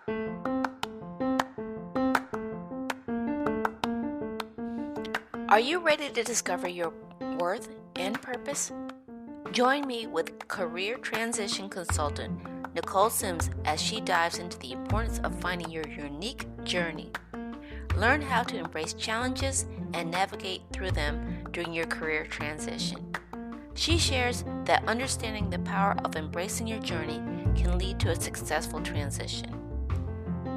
Are you ready to discover your worth and purpose? Join me with career transition consultant Nichole Sims as she dives into the importance of finding your unique journey. Learn how to embrace challenges and navigate through them during your career transition. She shares that understanding the power of embracing your journey can lead to a successful transition.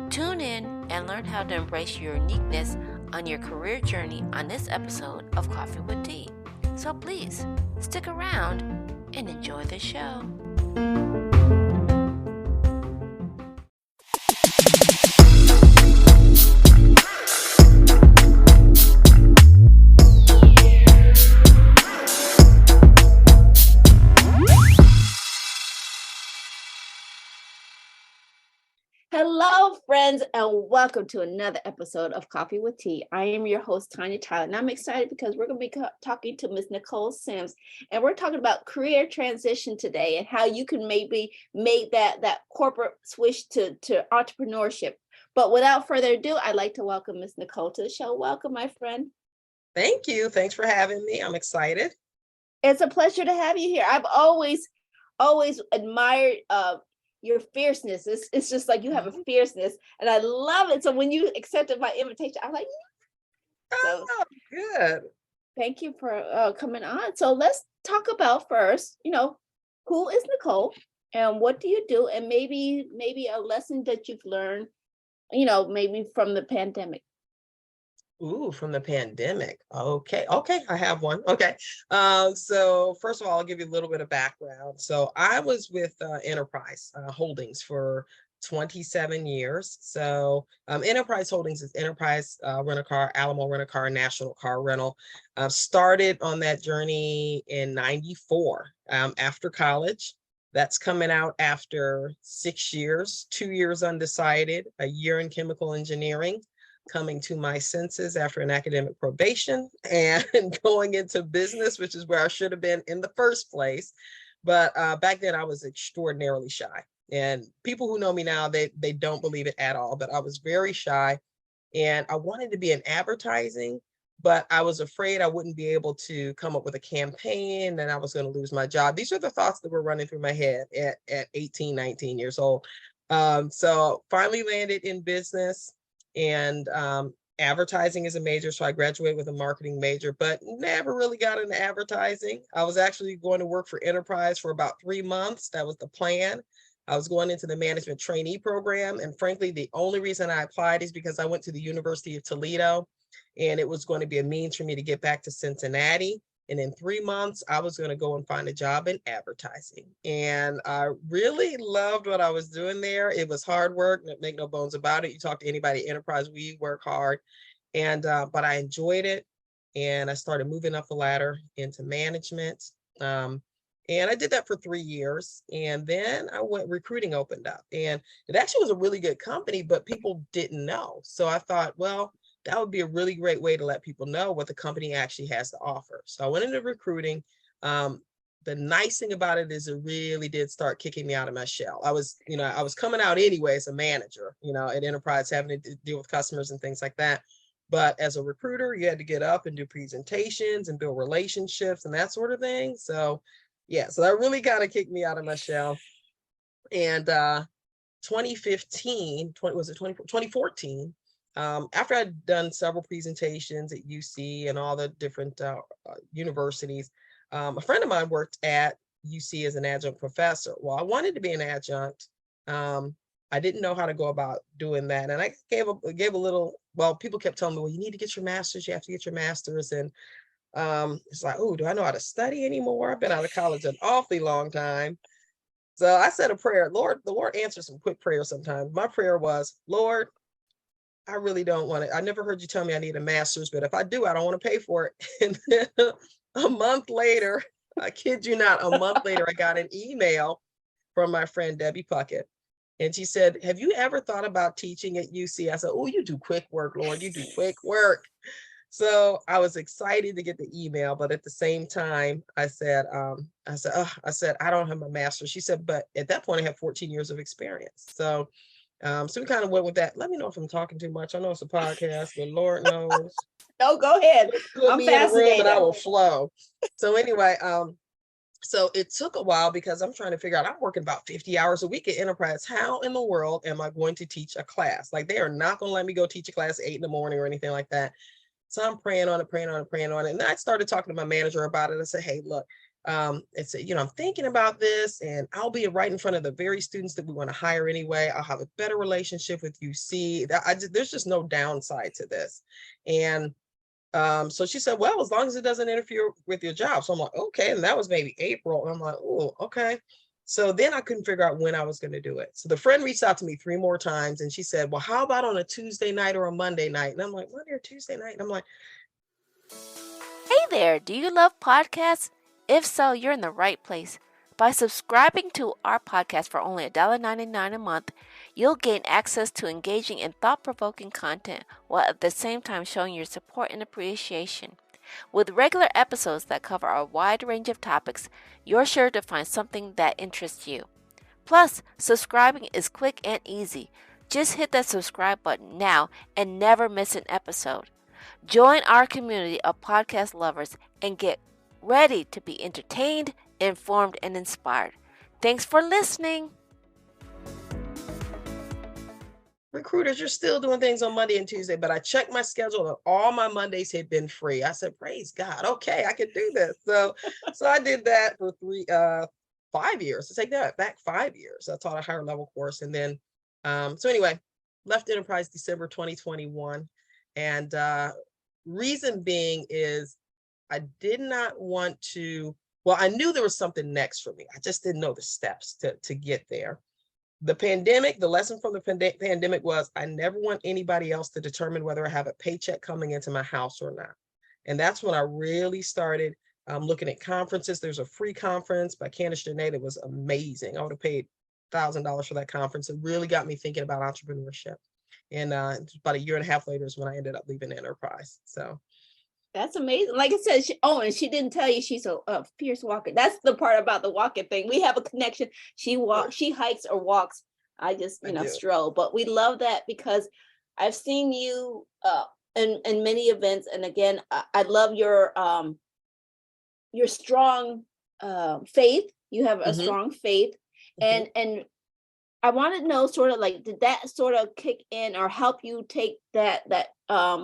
Tune in and learn how to embrace your uniqueness on your career journey on this episode of Coffee with Tea. So please stick around and enjoy the show. Hello, friends, and welcome to another episode of Coffee with Tea. I am your host, Tanya Tyler, and I'm excited because we're going to be talking to Ms. Nichole Sims, and we're talking about career transition today and how you can maybe make that corporate switch to entrepreneurship. But without further ado, I'd like to welcome Ms. Nichole to the show. Welcome, my friend. Thank you. Thanks for having me. I'm excited. It's a pleasure to have you here. I've always admired your fierceness. It's just like you have a fierceness, and I love it. So when you accepted my invitation, I was like, so good. Thank you for coming on. So let's talk about first, who is Nichole and what do you do, and maybe a lesson that you've learned, maybe from the pandemic. Ooh, from the pandemic. Okay. I have one. Okay. So first of all, I'll give you a little bit of background. So I was with Enterprise Holdings for 27 years. So Enterprise Holdings is Enterprise Rent-A-Car, Alamo Rent-A-Car, National Car Rental. Started on that journey in 94 after college. That's coming out after 6 years, 2 years undecided, a year in chemical engineering, coming to my senses after an academic probation and going into business, which is where I should have been in the first place. But back then I was extraordinarily shy. And people who know me now, they don't believe it at all, but I was very shy. And I wanted to be in advertising, but I was afraid I wouldn't be able to come up with a campaign and I was going to lose my job. These are the thoughts that were running through my head at 18, 19 years old. So finally landed in business. And advertising is a major. So I graduated with a marketing major, but never really got into advertising. I was actually going to work for Enterprise for about 3 months. That was the plan. I was going into the management trainee program. And frankly, the only reason I applied is because I went to the University of Toledo and it was going to be a means for me to get back to Cincinnati. And in 3 months, I was going to go and find a job in advertising. And I really loved what I was doing there. It was hard work, make no bones about it. You talk to anybody at Enterprise, we work hard. And but I enjoyed it. And I started moving up the ladder into management. And I did that for 3 years. And then recruiting opened up. And it actually was a really good company, but people didn't know. So I thought, well, that would be a really great way to let people know what the company actually has to offer. So I went into recruiting. The nice thing about it is it really did start kicking me out of my shell. I was coming out anyway as a manager, at Enterprise, having to deal with customers and things like that. But as a recruiter, you had to get up and do presentations and build relationships and that sort of thing. So yeah, so that really kind of kicked me out of my shell. And 2014, after I'd done several presentations at UC and all the different universities, a friend of mine worked at UC as an adjunct professor. Well, I wanted to be an adjunct. I didn't know how to go about doing that. And I gave a little, well, people kept telling me, well, you need to get your master's. You have to get your master's. And it's like, oh, do I know how to study anymore? I've been out of college an awfully long time. So I said a prayer. Lord, the Lord answers some quick prayers sometimes. My prayer was, Lord, I really don't want it. I never heard you tell me I need a master's, but if I do, I don't want to pay for it. And then a month later, I kid you not, a month later, I got an email from my friend Debbie Puckett. And she said, have you ever thought about teaching at UC? I said, oh, you do quick work, Lord, you do quick work. So I was excited to get the email, but at the same time, I said, I don't have my master's. She said, but at that point I have 14 years of experience. So So we kind of went with that. Let me know if I'm talking too much. I know it's a podcast, but Lord knows. No, go ahead. Just put I'm me in a room and I fascinated. will flow. So anyway, so it took a while because I'm trying to figure out, I'm working about 50 hours a week at Enterprise. How in the world am I going to teach a class? Like, they are not going to let me go teach a class at 8 in the morning or anything like that. So I'm praying on it, praying on it, praying on it. And then I started talking to my manager about it. I said, hey, look, it's, I'm thinking about this, and I'll be right in front of the very students that we want to hire anyway. I'll have a better relationship with UC. There's just no downside to this. And so she said, well, as long as it doesn't interfere with your job. So I'm like, okay. And that was maybe April. And I'm like, oh, okay. So then I couldn't figure out when I was going to do it. So the friend reached out to me 3 more times, and she said, well, how about on a Tuesday night or a Monday night? And I'm like, Monday or Tuesday night? And I'm like, Hey there, do you love podcasts? If so, you're in the right place. By subscribing to our podcast for only $1.99 a month, you'll gain access to engaging and thought-provoking content while at the same time showing your support and appreciation. With regular episodes that cover a wide range of topics, you're sure to find something that interests you. Plus, subscribing is quick and easy. Just hit that subscribe button now and never miss an episode. Join our community of podcast lovers and get ready to be entertained, informed, and inspired. Thanks for listening. recruiters, you're still doing things on Monday and Tuesday, but I checked my schedule and all my Mondays had been free. I said, praise God. Okay, I could do this. So I did that for 5 years. To take that back 5 years. I taught a higher level course. And then, so anyway, left Enterprise December 2021. And reason being is I did not want to, well, I knew there was something next for me. I just didn't know the steps to get there. The pandemic, the lesson from the pandemic was I never want anybody else to determine whether I have a paycheck coming into my house or not. And that's when I really started looking at conferences. There's a free conference by Candace Janae that was amazing. I would have paid $1,000 for that conference. It really got me thinking about entrepreneurship. And about a year and a half later is when I ended up leaving Enterprise. So that's amazing. Like I said, and she didn't tell you she's a fierce walker. That's the part about the walking thing. We have a connection. She hikes or walks. I just, stroll. But we love that because I've seen you in many events. And again, I love your strong faith. You have a strong faith. And I want to know sort of like, did that sort of kick in or help you take that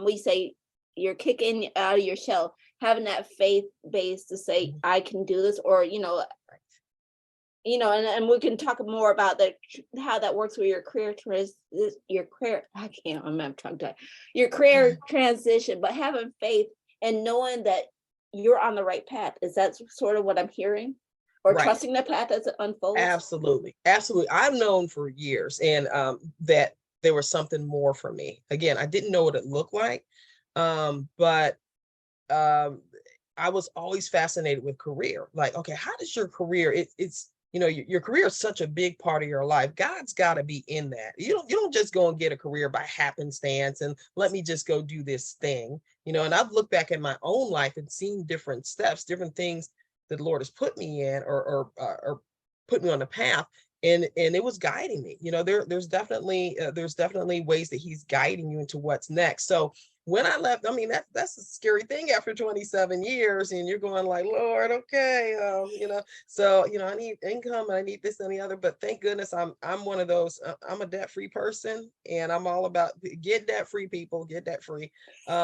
we say, you're kicking out of your shell, having that faith base to say, I can do this, or, and we can talk more about that, how that works with your career, your career transition, but having faith and knowing that you're on the right path. Is that sort of what I'm hearing? Or trusting the path as it unfolds? Absolutely. Absolutely. I've known for years and that there was something more for me. Again, I didn't know what it looked like. But I was always fascinated with career. Like, okay, how does your career, it's your career is such a big part of your life. God's got to be in that. You don't just go and get a career by happenstance and let me just go do this thing, and I've looked back at my own life and seen different steps, different things that the Lord has put me in or put me on the path. And it was guiding me. There's definitely ways that he's guiding you into what's next. So when I left, I mean, that's a scary thing after 27 years, and you're going like, Lord, okay, so I need income, and I need this and the other. But thank goodness I'm one of those. I'm a debt-free person, and I'm all about get debt-free, people, get debt-free,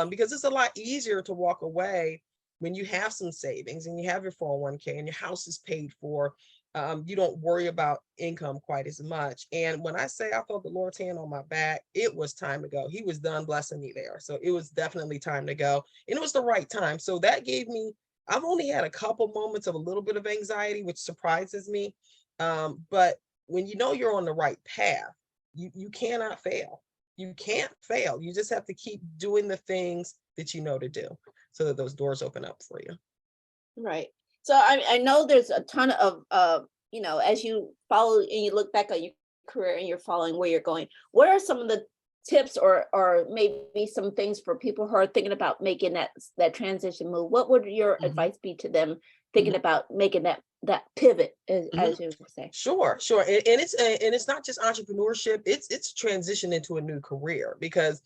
because it's a lot easier to walk away when you have some savings and you have your 401k and your house is paid for. You don't worry about income quite as much. And when I say I felt the Lord's hand on my back, it was time to go. He was done blessing me there. So it was definitely time to go. And it was the right time. So that gave me, I've only had a couple moments of a little bit of anxiety, which surprises me. But when you're on the right path, you cannot fail. You can't fail. You just have to keep doing the things that you know to do so that those doors open up for you. Right. So I know there's a ton of, as you follow and you look back on your career and you're following where you're going, what are some of the tips or maybe some things for people who are thinking about making that transition move? What would your advice be to them thinking about making that pivot, as you would say. Sure. And it's not just entrepreneurship, it's transition into a new career, because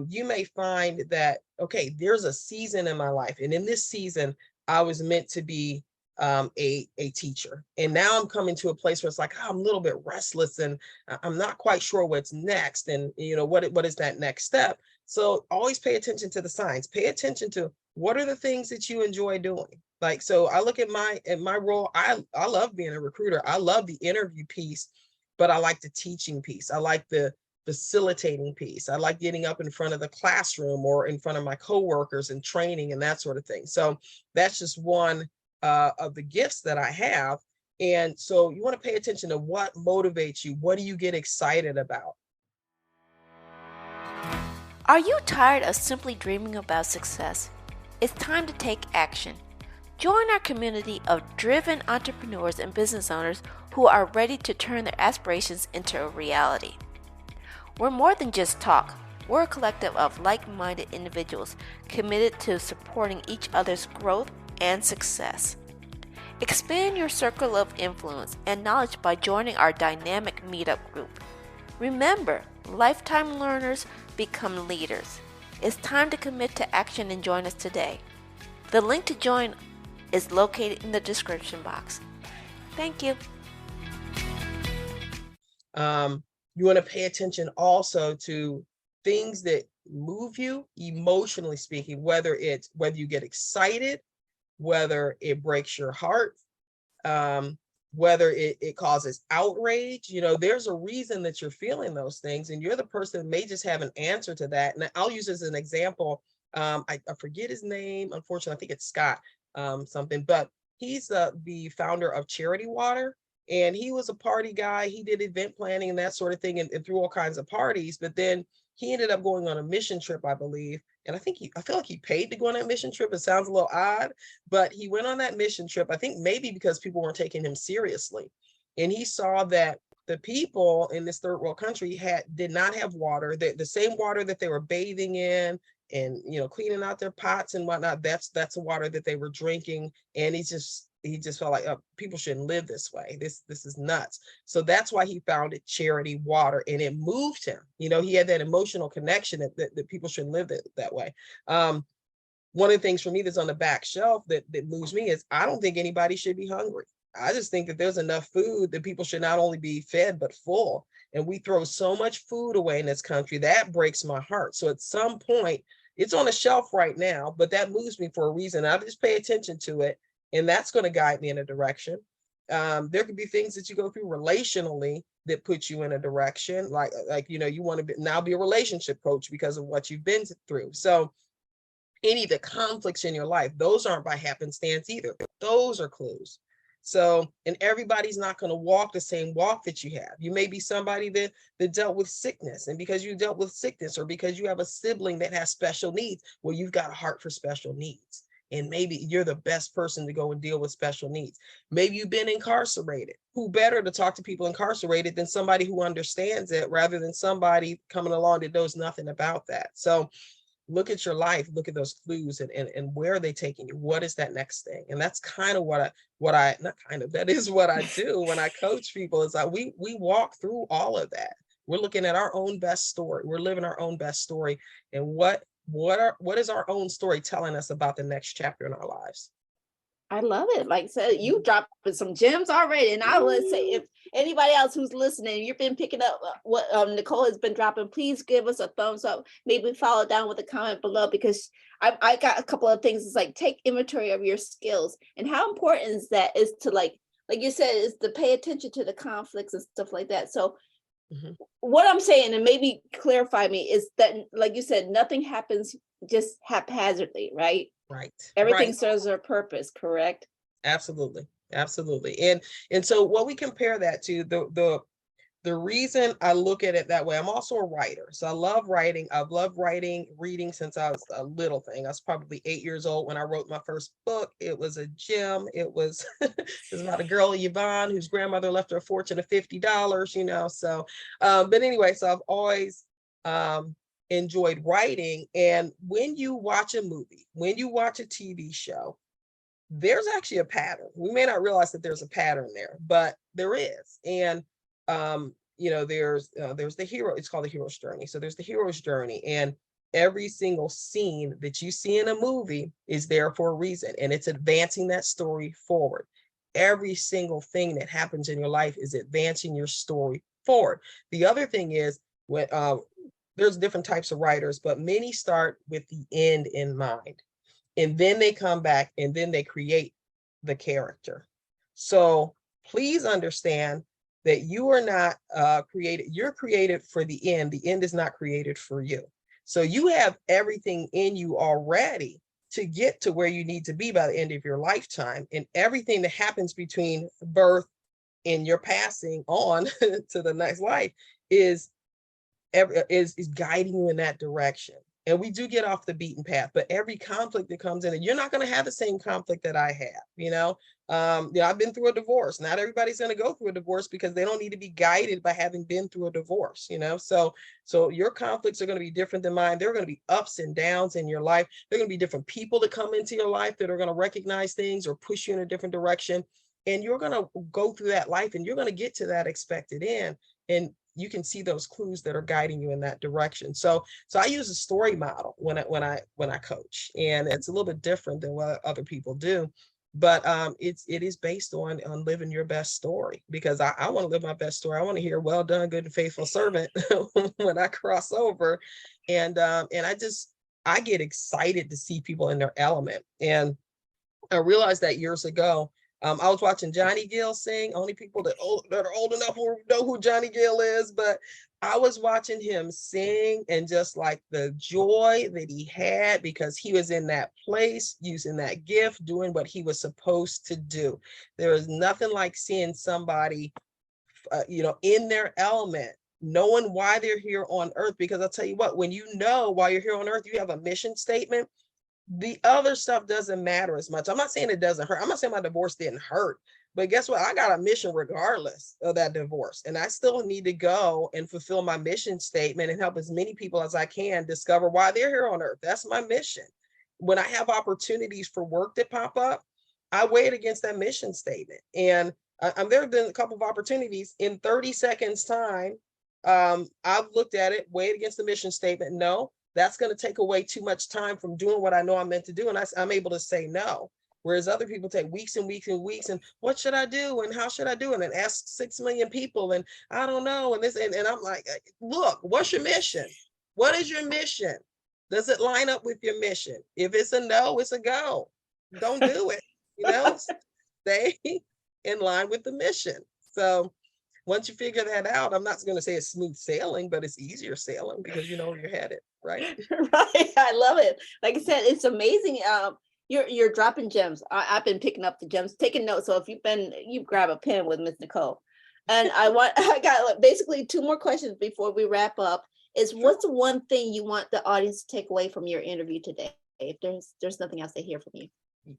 you may find that, okay, there's a season in my life, and in this season I was meant to be a teacher, and now I'm coming to a place where it's like, oh, I'm a little bit restless, and I'm not quite sure what's next, and what is that next step. So always pay attention to the signs. Pay attention to what are the things that you enjoy doing. Like, so I look at my role. I love being a recruiter. I love the interview piece, but I like the teaching piece. I like the facilitating piece. I like getting up in front of the classroom or in front of my coworkers and training and that sort of thing. So that's just one of the gifts that I have. And so you want to pay attention to what motivates you. What do you get excited about? Are you tired of simply dreaming about success? It's time to take action. Join our community of driven entrepreneurs and business owners who are ready to turn their aspirations into a reality. We're more than just talk. We're a collective of like-minded individuals committed to supporting each other's growth and success. Expand your circle of influence and knowledge by joining our dynamic meetup group. Remember, lifetime learners become leaders. It's time to commit to action and join us today. The link to join is located in the description box. Thank you. You want to pay attention also to things that move you emotionally speaking, whether you get excited, whether it breaks your heart, whether it causes outrage. There's a reason that you're feeling those things, and you're the person that may just have an answer to that. And I'll use as an example, I forget his name, unfortunately. I think it's Scott something, but he's the founder of Charity Water, and he was a party guy. He did event planning and that sort of thing, and threw all kinds of parties. But then he ended up going on a mission trip, I believe. And I feel like he paid to go on that mission trip. It sounds a little odd, but he went on that mission trip, I think maybe because people weren't taking him seriously. And he saw that the people in this third world country did not have water, the same water that they were bathing in and cleaning out their pots and whatnot. That's the water that they were drinking. And he just felt like, people shouldn't live this way. This is nuts. So that's why he founded Charity Water, and it moved him. He had that emotional connection that people shouldn't live that way. One of the things for me that's on the back shelf that moves me is, I don't think anybody should be hungry. I just think that there's enough food that people should not only be fed, but full. And we throw so much food away in this country. That breaks my heart. So at some point, it's on a shelf right now, but that moves me for a reason. I just pay attention to it, and that's going to guide me in a direction. There could be things that you go through relationally that put you in a direction, like you want to now be a relationship coach because of what you've been through. So any of the conflicts in your life, those aren't by happenstance either. Those are clues. So, and everybody's not going to walk the same walk that you have. You may be somebody that dealt with sickness, and because you dealt with sickness, or because you have a sibling that has special needs, well, you've got a heart for special needs. And maybe you're the best person to go and deal with special needs. Maybe you've been incarcerated. Who better to talk to people incarcerated than somebody who understands it, rather than somebody coming along that knows nothing about that. So look at your life, look at those clues, and where are they taking you? What is that next thing? And that's kind of that is what I do when I coach people, is that we walk through all of that. We're looking at our own best story. We're living our own best story. And what is our own story telling us about the next chapter in our lives? I love it. Like I said, you dropped some gems already. And I would say, if anybody else who's listening, you've been picking up what Nichole has been dropping, please give us a thumbs up. Maybe follow down with a comment below, because I got a couple of things. It's like, take inventory of your skills, and how important is that, is to like you said, is to pay attention to the conflicts and stuff like that. So what I'm saying, and maybe clarify me, is that, like you said, nothing happens just haphazardly, right? Right. Everything Right. serves a purpose, correct? Absolutely. Absolutely. And so what we compare that to, the reason I look at it that way, I'm also a writer. So I love writing. I've loved reading since I was a little thing. I was probably 8 years old when I wrote my first book. It was a gem. It was, it was about a girl, Yvonne, whose grandmother left her a fortune of $50, So, but anyway, so I've always enjoyed writing. And when you watch a movie, when you watch a TV show, there's actually a pattern. We may not realize that there's a pattern there, but there is. And there's the hero. It's called the hero's journey. So there's the hero's journey, and every single scene that you see in a movie is there for a reason, and it's advancing that story forward. Every single thing that happens in your life is advancing your story forward. The other thing is, when there's different types of writers, but many start with the end in mind, and then they come back and then they create the character. So please understand that you are not created. You're created for the end. The end is not created for you. So you have everything in you already to get to where you need to be by the end of your lifetime. And everything that happens between birth and your passing on to the next life is guiding you in that direction. And we do get off the beaten path, but every conflict that comes in, and you're not going to have the same conflict that I have. I've been through a divorce. Not everybody's going to go through a divorce because they don't need to be guided by having been through a divorce. So your conflicts are going to be different than mine. There are going to be ups and downs in your life. There are going to be different people that come into your life that are going to recognize things or push you in a different direction. And you're going to go through that life, and you're going to get to that expected end. And you can see those clues that are guiding you in that direction. So I use a story model when I coach, and it's a little bit different than what other people do, but it is based on living your best story, because I want to live my best story. I want to hear, "Well done, good and faithful servant," when I cross over, and I get excited to see people in their element. And I realized that years ago. I was watching Johnny Gill sing. Only people that are old enough will know who Johnny Gill is, but I was watching him sing, and just like the joy that he had, because he was in that place, using that gift, doing what he was supposed to do. There is nothing like seeing somebody, in their element, knowing why they're here on earth. Because I'll tell you what, when you know why you're here on earth, you have a mission statement. The other stuff doesn't matter as much. I'm not saying it doesn't hurt. I'm not saying my divorce didn't hurt, but guess what? I got a mission regardless of that divorce. And I still need to go and fulfill my mission statement and help as many people as I can discover why they're here on earth. That's my mission. When I have opportunities for work that pop up, I weigh it against that mission statement. And there have been a couple of opportunities in 30 seconds time. I've looked at it, weighed against the mission statement. No, that's going to take away too much time from doing what I know I'm meant to do. And I'm able to say no. Whereas other people take weeks and weeks and weeks, and what should I do? And how should I do it? And ask 6 million people, and I don't know. And this, and I'm like, look, what's your mission? What is your mission? Does it line up with your mission? If it's a no, it's a go. Don't do it. Stay in line with the mission. So once you figure that out, I'm not going to say it's smooth sailing, but it's easier sailing because you know where you're headed, right? Right. I love it. Like I said, it's amazing. You're dropping gems. I've been picking up the gems, taking notes. So if you grab a pen with Miss Nichole. And I got basically 2 more questions before we wrap up. Is sure. What's the one thing you want the audience to take away from your interview today? If there's nothing else they hear from you.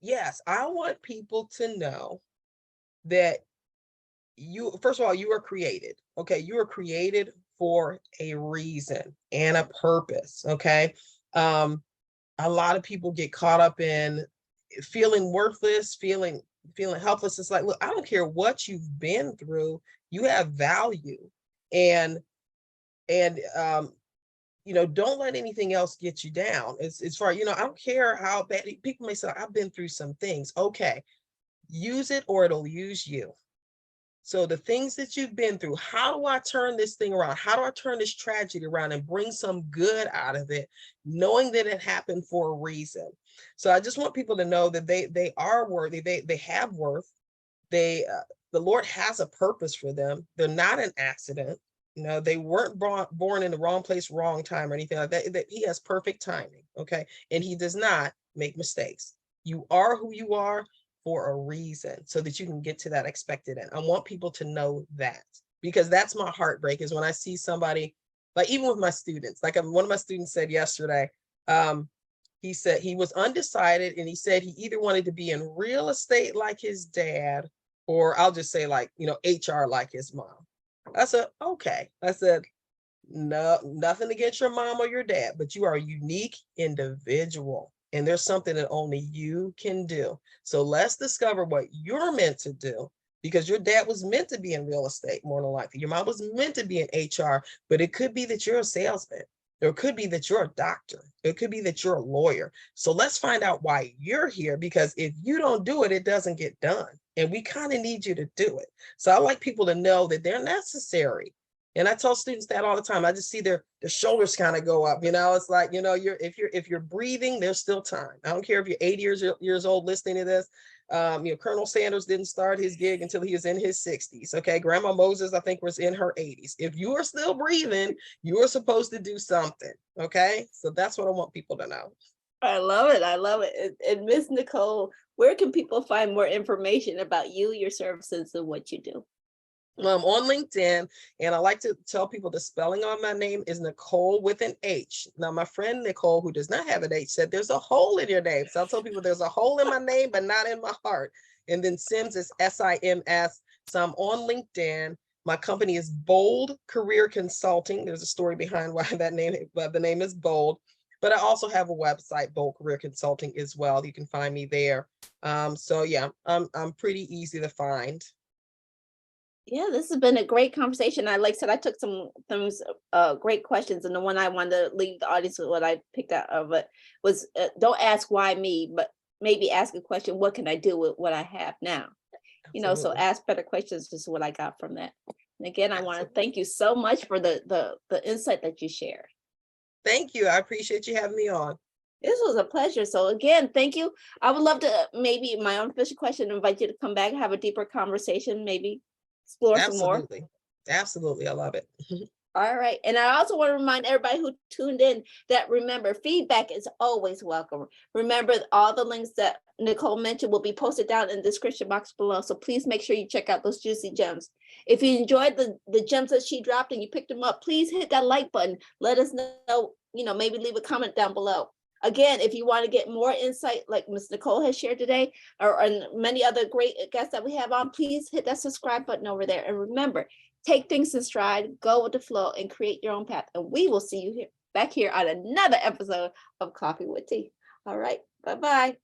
Yes, I want people to know that first of all, you are created. Okay, you are created for a reason and a purpose. Okay. A lot of people get caught up in feeling worthless, feeling helpless. It's like, look, I don't care what you've been through, you have value. And don't let anything else get you down. As far, I don't care how bad people may say, I've been through some things. Okay, use it or it'll use you. So the things that you've been through, how do I turn this thing around? How do I turn this tragedy around and bring some good out of it, knowing that it happened for a reason? So I just want people to know that they are worthy. They have worth. The Lord has a purpose for them. They're not an accident. They weren't born in the wrong place, wrong time, or anything like that. He has perfect timing. Okay. And he does not make mistakes. You are who you are for a reason, so that you can get to that expected end. I want people to know that, because that's my heartbreak, is when I see somebody, like even with my students, like one of my students said yesterday, he said he was undecided, and he said he either wanted to be in real estate like his dad, or I'll just say like, HR like his mom. I said, okay. I said, no, nothing against your mom or your dad, but you are a unique individual. and there's something that only you can do. So let's discover what you're meant to do, because your dad was meant to be in real estate, more than likely. Your mom was meant to be in HR, but it could be that you're a salesman. Or it could be that you're a doctor. It could be that you're a lawyer. So let's find out why you're here, because if you don't do it, it doesn't get done. And we kind of need you to do it. So I like people to know that they're necessary. And I tell students that all the time. I just see their shoulders kind of go up. It's like, if you're breathing, there's still time. I don't care if you're 80 years old listening to this. Colonel Sanders didn't start his gig until he was in his 60s. Okay. Grandma Moses, I think, was in her 80s. If you are still breathing, you are supposed to do something. Okay. So that's what I want people to know. I love it. I love it. And Miss Nichole, where can people find more information about you, your services, and what you do? On LinkedIn, and I like to tell people the spelling on my name is Nichole with an H. Now, my friend Nicole, who does not have an H, said there's a hole in your name. So I'll tell people there's a hole in my name, but not in my heart. And then Sims is SIMS. So I'm on LinkedIn. My company is Bold Career Consulting. There's a story behind why the name is Bold. But I also have a website, Bold Career Consulting, as well. You can find me there. So yeah, I'm pretty easy to find. Yeah, this has been a great conversation. Like I said, I took some great questions, and the one I wanted to leave the audience with, what I picked out of it was, don't ask why me, but maybe ask a question, what can I do with what I have now? Absolutely. So ask better questions is what I got from that. And again, I want to thank you so much for the insight that you shared. Thank you. I appreciate you having me on. This was a pleasure. So again, thank you. I would love to, maybe my own official question, invite you to come back, have a deeper conversation, maybe explore some more. Absolutely. I love it. All right. And I also want to remind everybody who tuned in that, remember, feedback is always welcome. Remember, all the links that Nichole mentioned will be posted down in the description box below. So please make sure you check out those juicy gems. If you enjoyed the gems that she dropped and you picked them up, please hit that like button. Let us know, maybe leave a comment down below. Again, if you want to get more insight like Ms. Nichole has shared today, or many other great guests that we have on, please hit that subscribe button over there. And remember, take things in stride, go with the flow, and create your own path. And we will see you back here on another episode of Coffee with Tea. All right. Bye-bye.